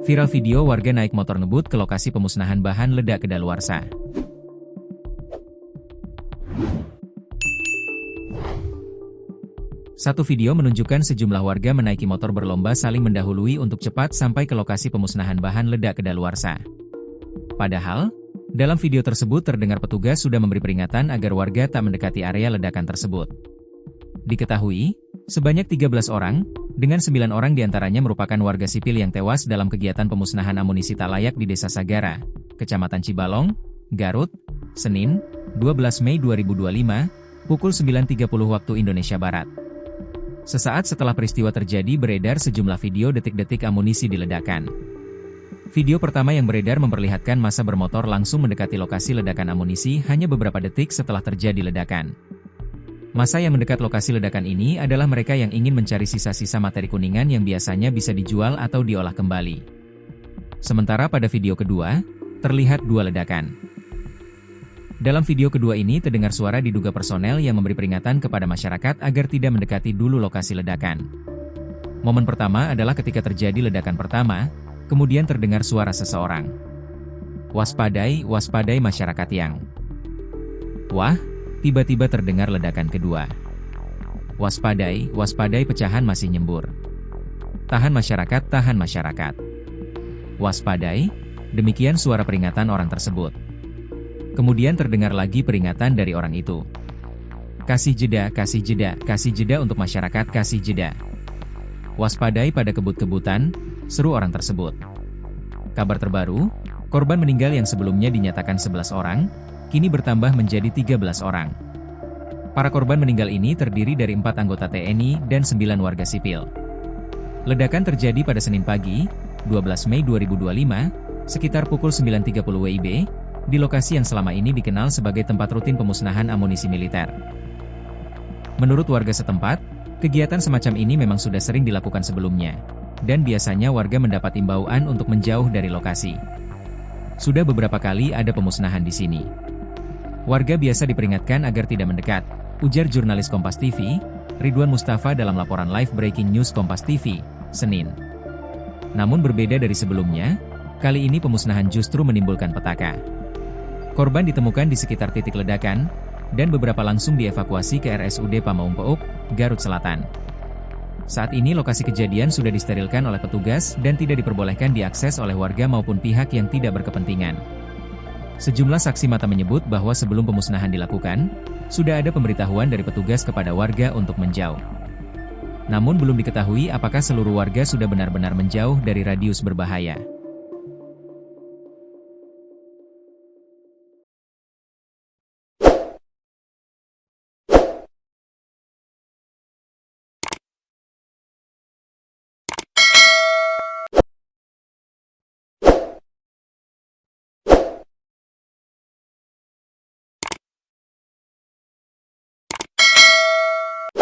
Viral video warga naik motor ngebut ke lokasi pemusnahan bahan ledak kedaluarsa. Satu video menunjukkan sejumlah warga menaiki motor berlomba saling mendahului untuk cepat sampai ke lokasi pemusnahan bahan ledak kedaluarsa. Padahal, dalam video tersebut terdengar petugas sudah memberi peringatan agar warga tak mendekati area ledakan tersebut. Diketahui, sebanyak 13 orang, dengan 9 orang diantaranya merupakan warga sipil yang tewas dalam kegiatan pemusnahan amunisi tak layak di Desa Sagara, Kecamatan Cibalong, Garut, Senin, 12 Mei 2025, pukul 9.30 waktu Indonesia Barat. Sesaat setelah peristiwa terjadi beredar sejumlah video detik-detik amunisi diledakkan. Video pertama yang beredar memperlihatkan massa bermotor langsung mendekati lokasi ledakan amunisi hanya beberapa detik setelah terjadi ledakan. Massa yang mendekat lokasi ledakan ini adalah mereka yang ingin mencari sisa-sisa materi kuningan yang biasanya bisa dijual atau diolah kembali. Sementara pada video kedua, terlihat dua ledakan. Dalam video kedua ini terdengar suara diduga personel yang memberi peringatan kepada masyarakat agar tidak mendekati dulu lokasi ledakan. Momen pertama adalah ketika terjadi ledakan pertama, kemudian terdengar suara seseorang. Waspadai, waspadai masyarakat yang. Wah, tiba-tiba terdengar ledakan kedua. Waspadai, waspadai pecahan masih nyembur. Tahan masyarakat, tahan masyarakat. Waspadai, demikian suara peringatan orang tersebut. Kemudian terdengar lagi peringatan dari orang itu. Kasih jeda, kasih jeda, kasih jeda untuk masyarakat, kasih jeda. Waspadai pada kebut-kebutan, seru orang tersebut. Kabar terbaru, korban meninggal yang sebelumnya dinyatakan 11 orang, kini bertambah menjadi 13 orang. Para korban meninggal ini terdiri dari 4 anggota TNI dan 9 warga sipil. Ledakan terjadi pada Senin pagi, 12 Mei 2025, sekitar pukul 9.30 WIB, di lokasi yang selama ini dikenal sebagai tempat rutin pemusnahan amunisi militer. Menurut warga setempat, kegiatan semacam ini memang sudah sering dilakukan sebelumnya, dan biasanya warga mendapat imbauan untuk menjauh dari lokasi. Sudah beberapa kali ada pemusnahan di sini. Warga biasa diperingatkan agar tidak mendekat, ujar jurnalis Kompas TV, Ridwan Mustafa dalam laporan live breaking news Kompas TV, Senin. Namun berbeda dari sebelumnya, kali ini pemusnahan justru menimbulkan petaka. Korban ditemukan di sekitar titik ledakan, dan beberapa langsung dievakuasi ke RSUD Pamaung Peuk, Garut Selatan. Saat ini lokasi kejadian sudah disterilkan oleh petugas dan tidak diperbolehkan diakses oleh warga maupun pihak yang tidak berkepentingan. Sejumlah saksi mata menyebut bahwa sebelum pemusnahan dilakukan, sudah ada pemberitahuan dari petugas kepada warga untuk menjauh. Namun belum diketahui apakah seluruh warga sudah benar-benar menjauh dari radius berbahaya.